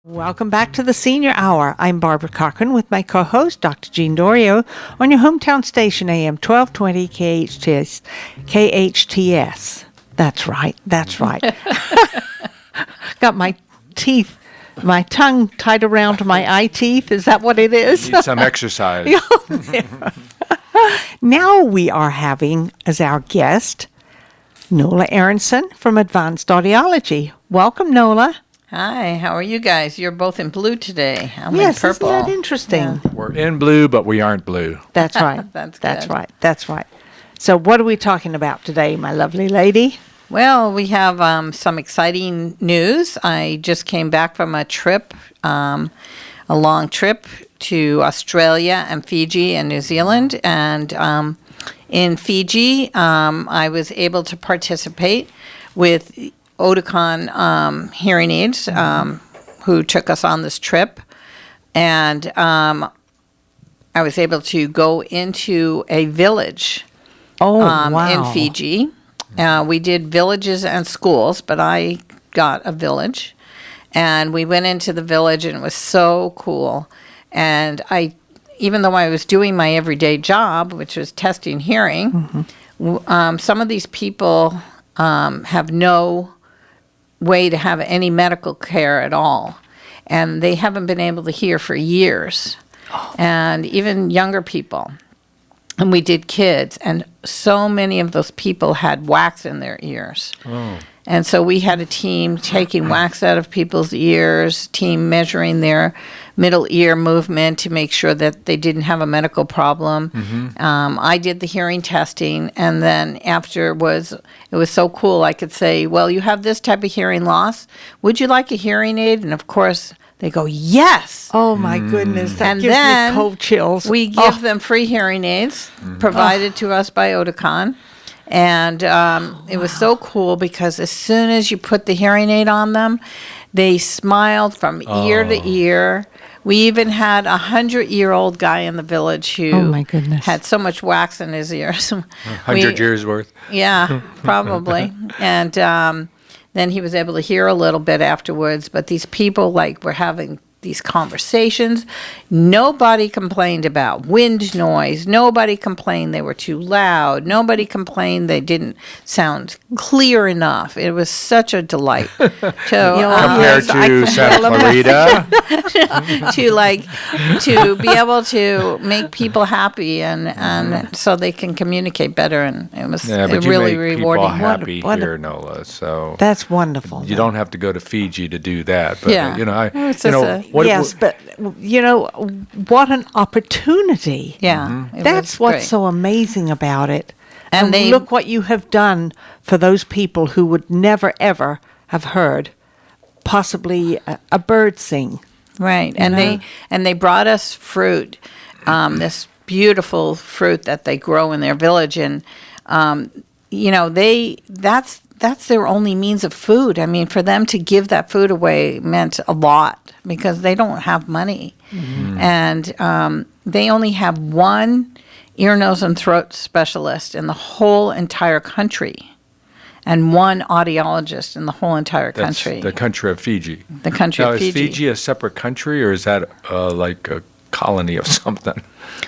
Welcome back to the Senior Hour. I'm Barbara Cochran with my co-host, Dr. Jean Dorio, on your hometown station, AM 1220 KHTS. KHTS. That's right. Got my tongue tied around my eye teeth. Is that what it is? Need some exercise. Now we are having as our guest Nola Aronson from Advanced Audiology. Welcome, Nola. Hi, how are you guys? You're both in blue today. I'm Yes, in purple. isn't that interesting? Yeah. We're in blue, but we aren't blue. That's right. That's That's good. right. That's right. So what are we talking about today, my lovely lady? Well, we have some exciting news. I just came back from a trip, a long trip to Australia and Fiji and New Zealand. And in Fiji, I was able to participate with Otakon hearing aids, who took us on this trip. And I was able to go into a village in Fiji. We did villages and schools, but I got a village. And we went into the village, and it was so cool. And even though I was doing my everyday job, which was testing hearing, some of these people have no way to have any medical care at all. And they haven't been able to hear for years. And even younger people. And we did kids, and so many of those people had wax in their ears. And so we had a team taking wax out of people's ears, team measuring their middle ear movement to make sure that they didn't have a medical problem. I did the hearing testing, and then it was so cool. I could say, well, you have this type of hearing loss. Would you like a hearing aid? And of course, they go, yes. Oh, my goodness. That And gives then me cold chills. We give them free hearing aids provided to us by Otakon. And it was so cool because as soon as you put the hearing aid on them, they smiled from ear to ear. We even had a 100-year-old guy in the village who my goodness. had so much wax in his ears. 100 years worth. Yeah, probably. And then he was able to hear a little bit afterwards. But these people, were having these conversations. Nobody complained about wind noise. Nobody complained they were too loud. Nobody complained they didn't sound clear enough. It was such a delight Compared to Santa Clarita. to be able to make people happy and so they can communicate better, and it was But really you make rewarding. people happy here, Nola. So That's wonderful. you don't have to go to Fiji to do that. But Yeah. But, what an opportunity. Yeah, it That's was what's great. so amazing about it. And they- look what you have done for those people who would never, ever have heard possibly a bird sing. Right, and they brought us fruit, this beautiful fruit that they grow in their village, and that's their only means of food. I mean, for them to give that food away meant a lot because they don't have money, and they only have one ear, nose, and throat specialist in the whole entire country. And one audiologist in the whole entire country. The country of Fiji. The country Now, of Fiji. is Fiji a separate country, or is that like a colony of something?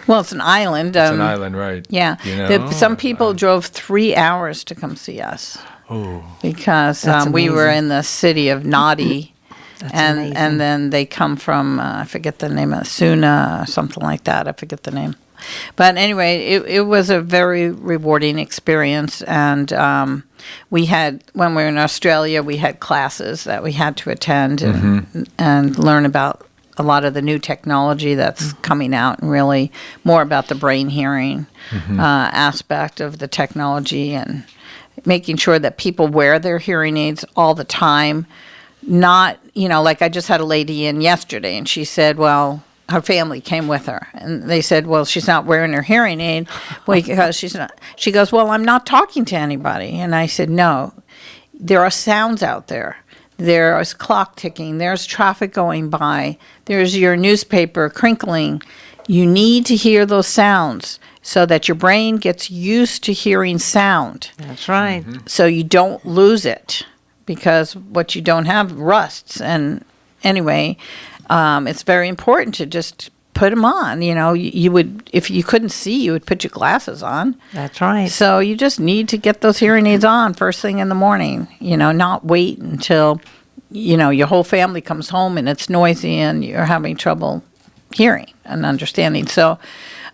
Well, it's an island. It's an island, right? Yeah. You know? Some people drove 3 hours to come see us. Oh. Because That's we were amazing. in the city of Nadi. amazing. And then they come from, I forget the name of Suna, something like that. I forget the name. But anyway, it was a very rewarding experience. And we had, when we were in Australia, we had classes that we had to attend and learn about a lot of the new technology that's coming out, and really more about the brain hearing aspect of the technology, and making sure that people wear their hearing aids all the time. Not, like I just had a lady in yesterday, and she said, well, her family came with her, and they said, well, she's not wearing her hearing aid because she's not. She goes, well, I'm not talking to anybody. And I said, no, there are sounds out there. There's clock ticking. There's traffic going by. There's your newspaper crinkling. You need to hear those sounds so that your brain gets used to hearing sound. That's right. So you don't lose it, because what you don't have rusts, and anyway, it's very important to just put them on. You would, if you couldn't see, you would put your glasses on. That's right. So you just need to get those hearing aids on first thing in the morning, not wait until, your whole family comes home and it's noisy and you're having trouble hearing and understanding. So,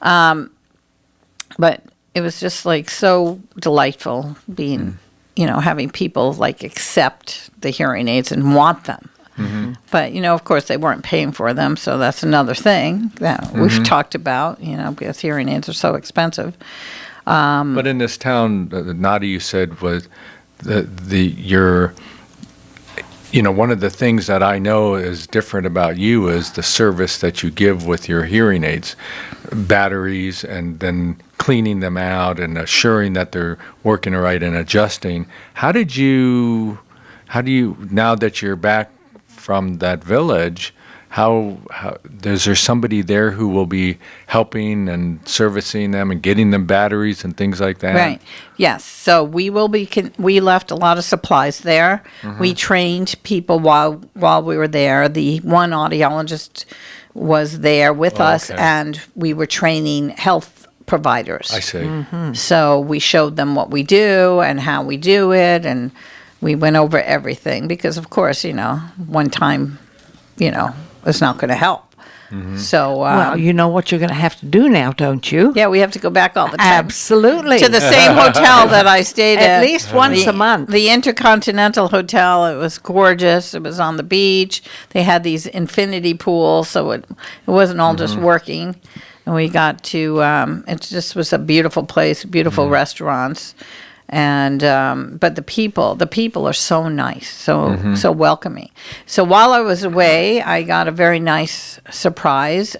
but it was just like so delightful being, having people like accept the hearing aids and want them. Mm-hmm. But, of course, they weren't paying for them, so that's another thing that we've talked about, because hearing aids are so expensive. But in this town, Nadi, you said was your one of the things that I know is different about you is the service that you give with your hearing aids, batteries, and then cleaning them out and assuring that they're working right and adjusting. How do you, now that you're back from that village, how is there somebody there who will be helping and servicing them and getting them batteries and things like that? Right. Yes. So we will be. We left a lot of supplies there. Mm-hmm. We trained people while we were there. The one audiologist was there with us, and we were training health providers. I see. Mm-hmm. So we showed them what we do and how we do it, and we went over everything because, of course, one time, it's not going to help. Mm-hmm. So, well, you know what you're going to have to do now, don't you? Yeah, we have to go back all the time. Absolutely. To the same hotel that I stayed at least once a month. The Intercontinental Hotel. It was gorgeous. It was on the beach. They had these infinity pools, so it wasn't all just working. And we got to. It just was a beautiful place, beautiful restaurants. And but the people are so nice, so welcoming. So while I was away, I got a very nice surprise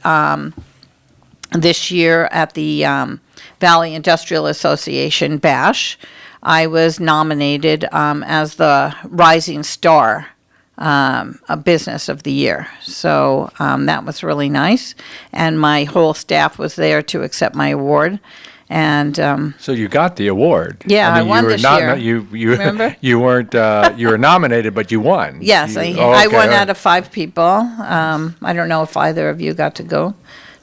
this year at the Valley Industrial Association Bash. I was nominated as the Rising Star a Business of the Year. So that was really nice, and my whole staff was there to accept my award. And so you got the award. Yeah, I won this year. You remember? You weren't. You were nominated, but you won. Yes, I won out of 5 people. I don't know if either of you got to go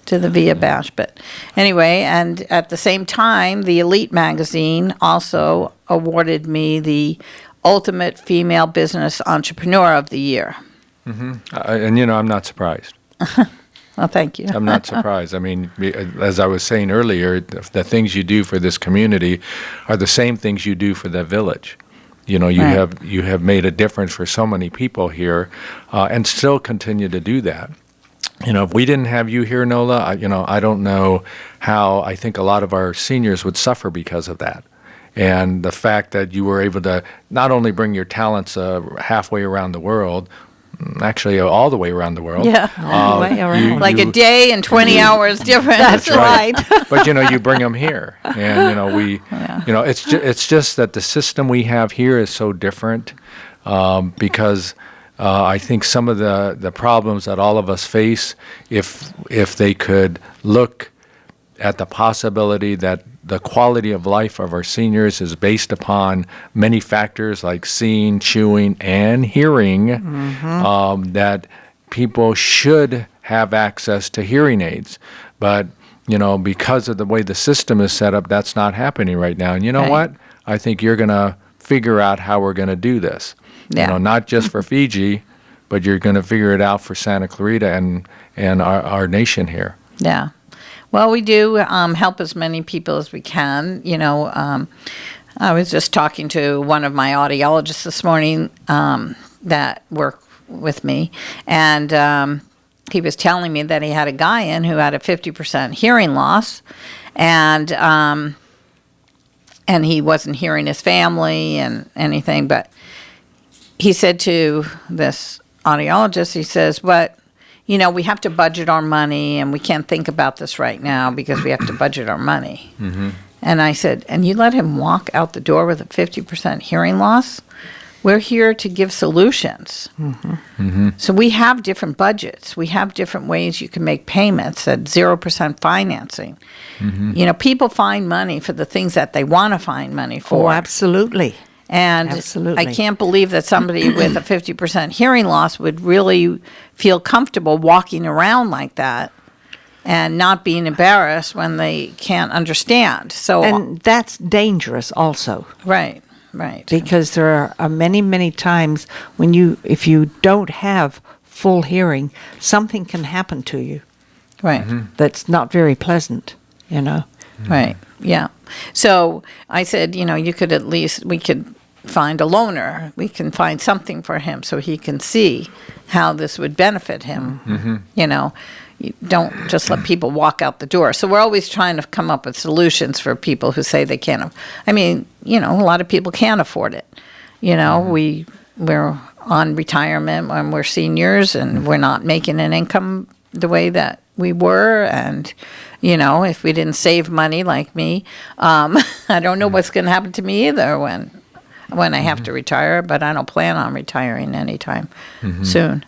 to the VIA Bash, but anyway. And at the same time, the Elite magazine also awarded me the Ultimate Female Business Entrepreneur of the Year. Mm-hmm. And I'm not surprised. Well, thank you. I'm not surprised. I mean, as I was saying earlier, the things you do for this community are the same things you do for the village. You have made a difference for so many people here, and still continue to do that. If we didn't have you here, Nola, I don't know how. I think a lot of our seniors would suffer because of that. And the fact that you were able to not only bring your talents halfway around the world, actually all the way around the world. Yeah, all the way around. Like a day and 20 hours difference. That's right. But you bring them here, and we, it's just that the system we have here is so different, because I think some of the problems that all of us face, if they could look at the possibility that the quality of life of our seniors is based upon many factors like seeing, chewing, and hearing, that people should have access to hearing aids. But, because of the way the system is set up, that's not happening right now. And you know what? I think you're going to figure out how we're going to do this. Yeah. Not just for Fiji, but you're going to figure it out for Santa Clarita and our nation here. Yeah. Well, we do help as many people as we can. I was just talking to one of my audiologists this morning that work with me, and he was telling me that he had a guy in who had a 50% hearing loss, and he wasn't hearing his family and anything. But he said to this audiologist, he says, "But we have to budget our money, and we can't think about this right now because we have to budget our money." Mm-hmm. And I said, "And you let him walk out the door with a 50% hearing loss? We're here to give solutions." Mm-hmm. Mm-hmm. So we have different budgets. We have different ways you can make payments at 0% financing. Mm-hmm. People find money for the things that they want to find money for. Oh, absolutely. And Absolutely. I can't believe that somebody with a 50% hearing loss would really feel comfortable walking around like that and not being embarrassed when they can't understand. So, And that's dangerous also. right. Because there are many, many times when if you don't have full hearing, something can happen to you Right. that's not very pleasant, you know. Right. Yeah. So I said, we could find a loaner. We can find something for him so he can see how this would benefit him. You don't just let people walk out the door. So we're always trying to come up with solutions for people who say they can't. A lot of people can't afford it. We're on retirement when we're seniors and we're not making an income the way that we were. And, if we didn't save money like me, I don't know what's going to happen to me either when I have to retire, but I don't plan on retiring anytime soon.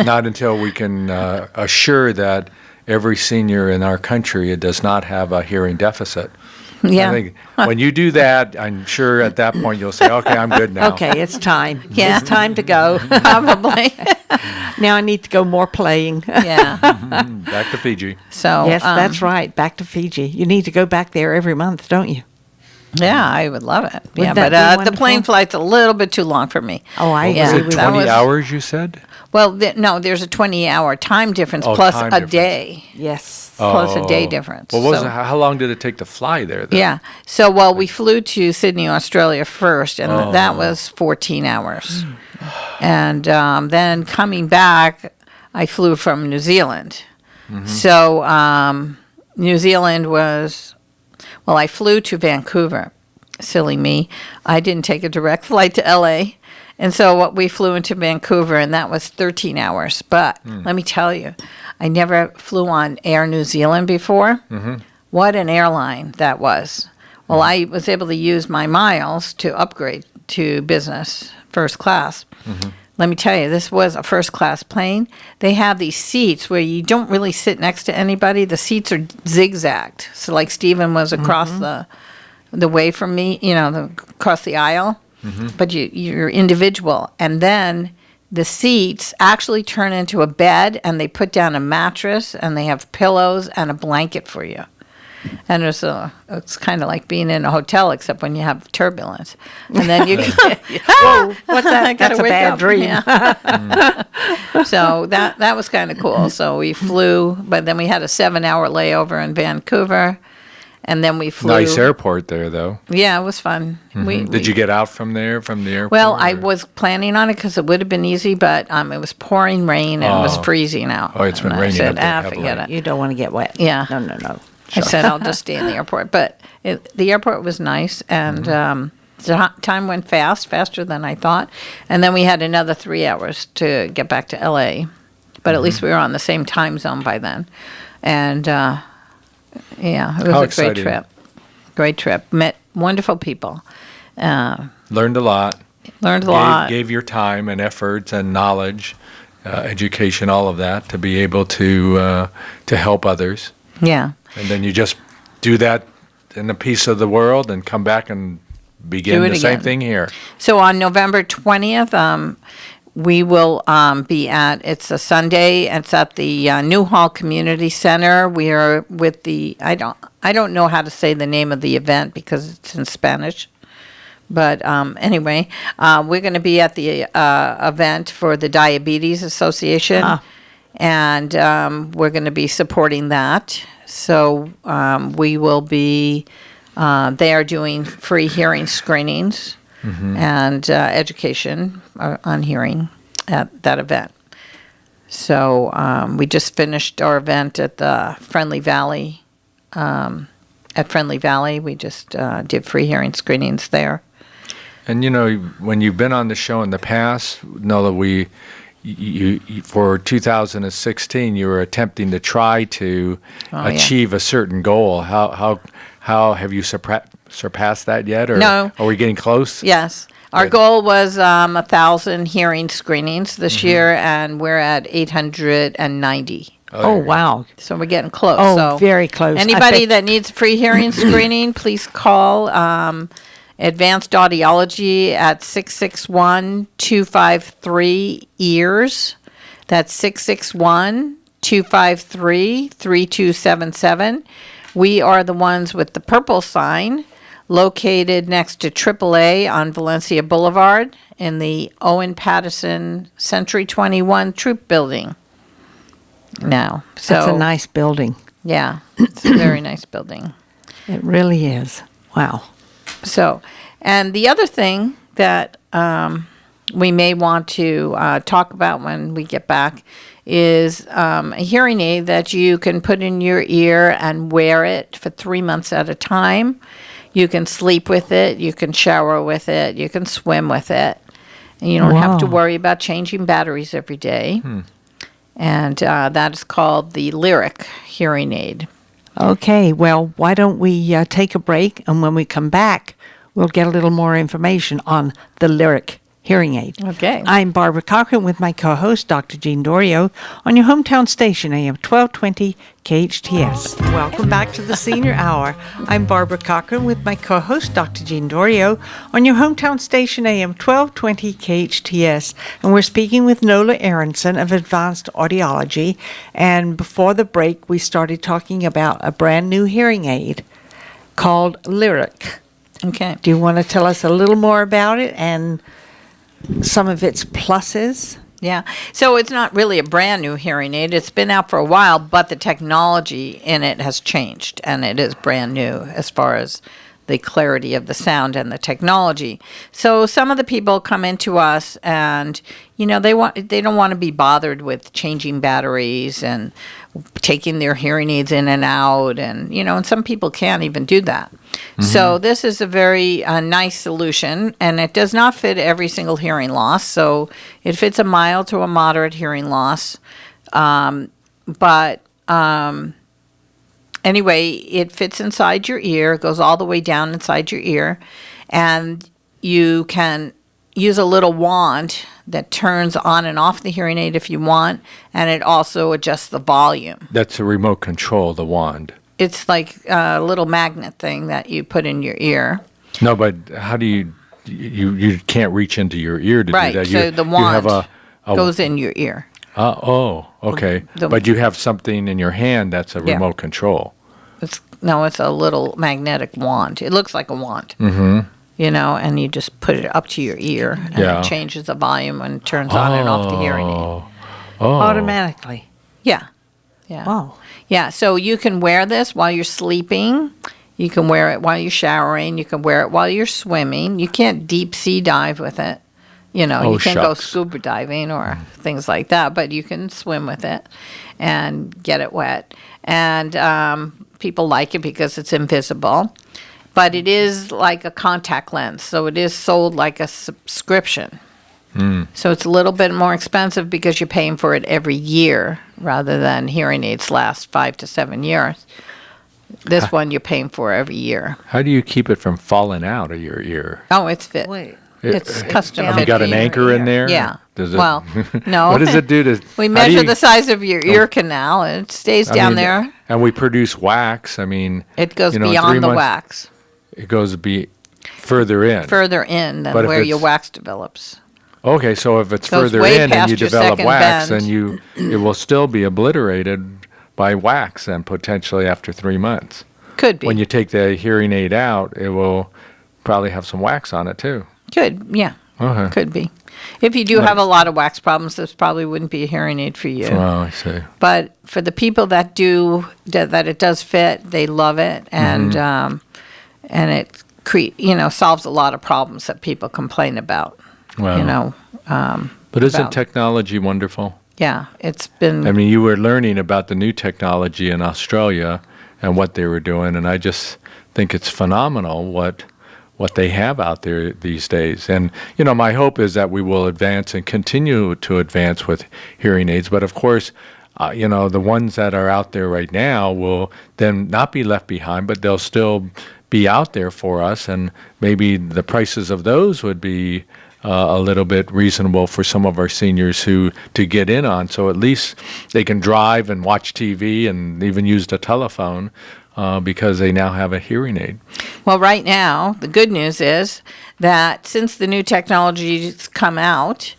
Not until we can assure that every senior in our country does not have a hearing deficit. Yeah. I think when you do that, I'm sure at that point you'll say, okay, I'm good now. Okay, it's time. Yeah. It's time to go. Probably. Now I need to go more playing. Yeah. Back to Fiji. So Yes, that's right. Back to Fiji. You need to go back there every month, don't you? Yeah, I would love it. Yeah, that but be the plane wonderful? flight's a little bit too long for me. Oh, I Yeah. agree Was with it that 20 was- hours, you said? Well, no, there's a 20-hour time difference Oh, plus time a difference. day. Yes. Plus a day difference. Well, So- how long did it take to fly there, then? Yeah. So, we flew to Sydney, Australia first, and that was 14 hours. And then coming back, I flew from New Zealand. So, New Zealand was, I flew to Vancouver. Silly me. I didn't take a direct flight to LA. And so we flew into Vancouver, and that was 13 hours. But let me tell you, I never flew on Air New Zealand before. What an airline that was. Well, I was able to use my miles to upgrade to business first class. Let me tell you, this was a first class plane. They have these seats where you don't really sit next to anybody. The seats are zigzagged. So like Stephen was across the way from me, across the aisle. But you're individual. And then the seats actually turn into a bed, and they put down a mattress, and they have pillows and a blanket for you. And it's kind of like being in a hotel, except when you have turbulence. And then you Whoa, what's that? That's a bad dream. Yeah. So that was kind of cool. So we flew, but then we had a 7-hour layover in Vancouver. And then we flew. Nice airport there, though. Yeah, it was fun. Did you get out from the airport? Well, I or- was planning on it because it would have been easy, but it was pouring rain and it was freezing out. Oh, it's been And raining I up said, there heavily. forget it. You don't want to get wet. Yeah. No. I said, I'll just stay in the airport. But the airport was nice, and the time went faster than I thought. And then we had another 3 hours to get back to LA. But at least we were on the same time zone by then. And, it was How a exciting. great trip. Great trip. Met wonderful people. Learned a lot. Learned a lot. Gave your time and efforts and knowledge, education, all of that to be able to help others. Yeah. And then you just do that in a piece of the world and come back and begin Do it the same again. thing here. So on November 20th, we will be it's a Sunday. It's at the Newhall Community Center. We are with I don't know how to say the name of the event because it's in Spanish. But anyway, we're going to be at the event for the Diabetes Association. And we're going to be supporting that. So we will be there doing free hearing screenings and education on hearing at that event. So we just finished our event at the Friendly Valley. At Friendly Valley, we just did free hearing screenings there. And when you've been on the show in the past, Nola, you for 2016, you were attempting to try to achieve a certain goal. How have you surpassed that yet, or No. are we getting close? Yes. Our Good. goal was 1,000 hearing screenings this year, and we're at 890. Oh, wow. So we're getting close. Oh, so very close. I Anybody bet- that needs free hearing screening, please call. Advanced Audiology at 661-253-EARS. That's 661-253-3277. We are the ones with the purple sign, located next to AAA on Valencia Boulevard in the Owen Patterson Century 21 Troop Building. Now, so That's a nice building. yeah, it's a very nice building. It really is. Wow. So, and the other thing that we may want to talk about when we get back is a hearing aid that you can put in your ear and wear it for 3 months at a time. You can sleep with it, you can shower with it, you can swim with it. And you don't have to Wow. worry about changing batteries every day. And that is called the Lyric hearing aid. Okay, well, why don't we take a break, and when we come back, we'll get a little more information on the Lyric hearing aid. Okay. I'm Barbara Cochran with my co-host, Dr. Jean Dorio, on your hometown station, AM 1220 KHTS. Welcome back to the Senior Hour. I'm Barbara Cochran with my co-host, Dr. Jean Dorio, on your hometown station, AM 1220 KHTS. And we're speaking with Nola Aronson of Advanced Audiology. And before the break, we started talking about a brand new hearing aid called Lyric. Okay. Do you want to tell us a little more about it and some of its pluses? Yeah. So it's not really a brand new hearing aid. It's been out for a while, but the technology in it has changed, and it is brand new as far as the clarity of the sound and the technology. So some of the people come into us and, you know, they don't want to be bothered with changing batteries and taking their hearing aids in and out, and, you know, and some people can't even do that. So this is a very nice solution, and it does not fit every single hearing loss. So it fits a mild to a moderate hearing loss. Anyway, it fits inside your ear, goes all the way down inside your ear, and you can use a little wand that turns on and off the hearing aid if you want, and it also adjusts the volume. That's a remote control, the wand. It's like a little magnet thing that you put in your ear. No, but how do you can't reach into your ear to Right, do that. so the wand you have goes in your ear. Okay. But you have something in your hand that's a Yeah. remote control. It's a little magnetic wand. It looks like a wand. Mm-hmm. You know, and you just put it up to your ear, and Yeah. it changes the volume and turns on and off the hearing aid. Automatically. Yeah. Yeah. Wow. Yeah, so you can wear this while you're sleeping. You can wear it while you're showering. You can wear it while you're swimming. You can't deep sea dive with it. You know, Oh, you can't go shucks. scuba diving or things like that, but you can swim with it and get it wet. And people like it because it's invisible. But it is like a contact lens, so it is sold like a subscription. So it's a little bit more expensive because you're paying for it every year rather than hearing aids last 5 to 7 years. This one you're paying for every year. How do you keep it from falling out of your ear? Oh, it's fit. Wait. It's custom Have fit you got for an your anchor in ear. there? Yeah. Does it, Well, no. What does it do to? We how do measure you- the size of your ear canal, and it stays I down mean, there. And we produce wax. I mean, It goes you know, in 3 beyond the months, wax, It goes further in. further in than But if where your it's- wax develops. Okay, so if it's Goes further way in and past you your develop second wax, bend. then it will still be obliterated by wax, and potentially after 3 months. Could be. When you take the hearing aid out, it will probably have some wax on it too. Could, yeah. Okay. Could be. If you do have a lot of wax problems, this probably wouldn't be a hearing aid for you. Oh, I see. But for the people that that it does fit, they love it, and it solves a lot of problems that people complain about. Wow. You know, But isn't about- technology wonderful? yeah, it's been. I mean, you were learning about the new technology in Australia and what they were doing, and I just think it's phenomenal what they have out there these days. And, you know, my hope is that we will advance and continue to advance with hearing aids. But, of course, you know, the ones that are out there right now will then not be left behind, but they'll still be out there for us. And maybe the prices of those would be a little bit reasonable for some of our seniors to get in on. So at least they can drive and watch TV and even use the telephone because they now have a hearing aid. Well, right now, the good news is that since the new technology's come out,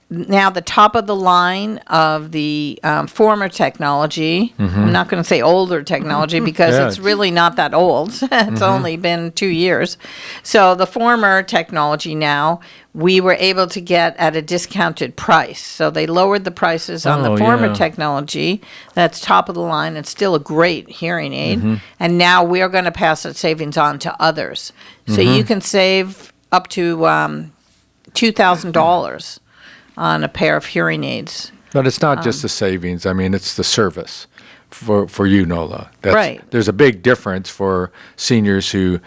now the top of the line of the former technology, I'm not going to say older technology because Yeah, it's really not that old. It's only been 2 years. So the former technology now, we were able to get at a discounted price. So they lowered the prices on the Oh, former yeah. technology. That's top of the line. It's still a great hearing aid. And now we are going to pass that savings on to others. So you can save up to $2,000 on a pair of hearing aids. But it's not just the savings. I mean, it's the service for you, Nola. Right. There's a big difference for seniors who,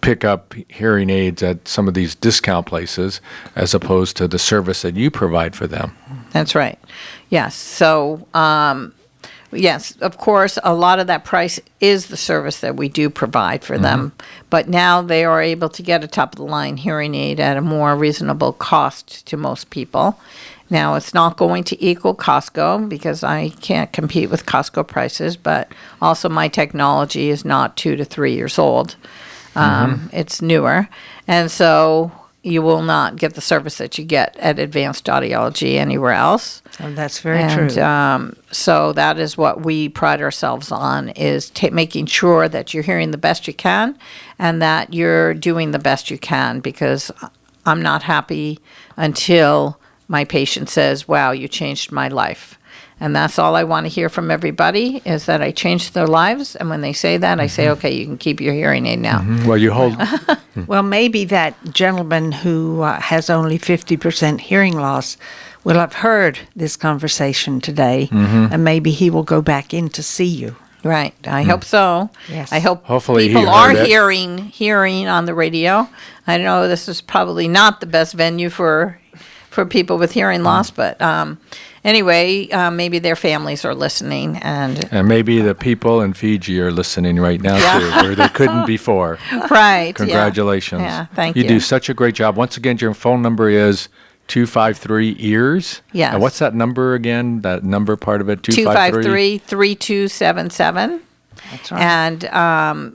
pick up hearing aids at some of these discount places as opposed to the service that you provide for them. That's right. Yes. So, yes, of course, a lot of that price is the service that we do provide for them. But now they are able to get a top-of-the-line hearing aid at a more reasonable cost to most people. Now, it's not going to equal Costco because I can't compete with Costco prices, but also my technology is not 2 to 3 years old. It's newer. And so you will not get the service that you get at Advanced Audiology anywhere else. Oh, that's very true. So that is what we pride ourselves on, is making sure that you're hearing the best you can and that you're doing the best you can, because I'm not happy until my patient says, wow, you changed my life. And that's all I want to hear from everybody, is that I changed their lives. And when they say that, I say, okay, you can keep your hearing aid now. Well, you hold. Well, maybe that gentleman who has only 50% hearing loss will have heard this conversation today, and maybe he will go back in to see you. Right. I hope so. Yes. I hope Hopefully he people are heard it. hearing on the radio. I know this is probably not the best venue for people with hearing loss, but anyway, maybe their families are listening, and Maybe the people in Fiji are listening right now, too, where they couldn't before. right. Congratulations. Yeah, thank you. You do such a great job. Once again, your phone number is 253-EARS. Yes. And what's that number again? That number part of it? 253-3277. That's right. And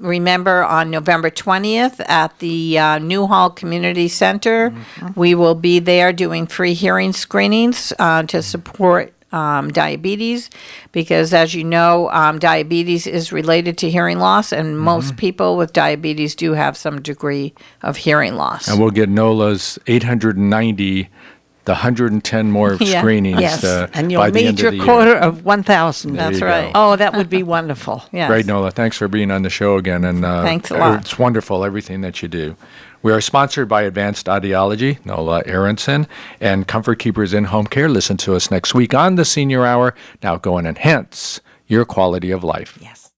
remember, on November 20th at the Newhall Community Center, we will be there doing free hearing screenings to support diabetes, because as you know, diabetes is related to hearing loss, and most people with diabetes do have some degree of hearing loss. And we'll get Nola's 890, the 110 more Yeah. screenings Yes. And by you'll the end meet of your the year. quarter of 1,000. That's you right. go. Oh, that would be wonderful. Yes. Great, Nola. Thanks for being on the show again. And Thanks a lot. It's wonderful, everything that you do. We are sponsored by Advanced Audiology, Nola Aronson, and Comfort Keepers in Home Care. Listen to us next week on the Senior Hour. Now go and enhance your quality of life. Yes.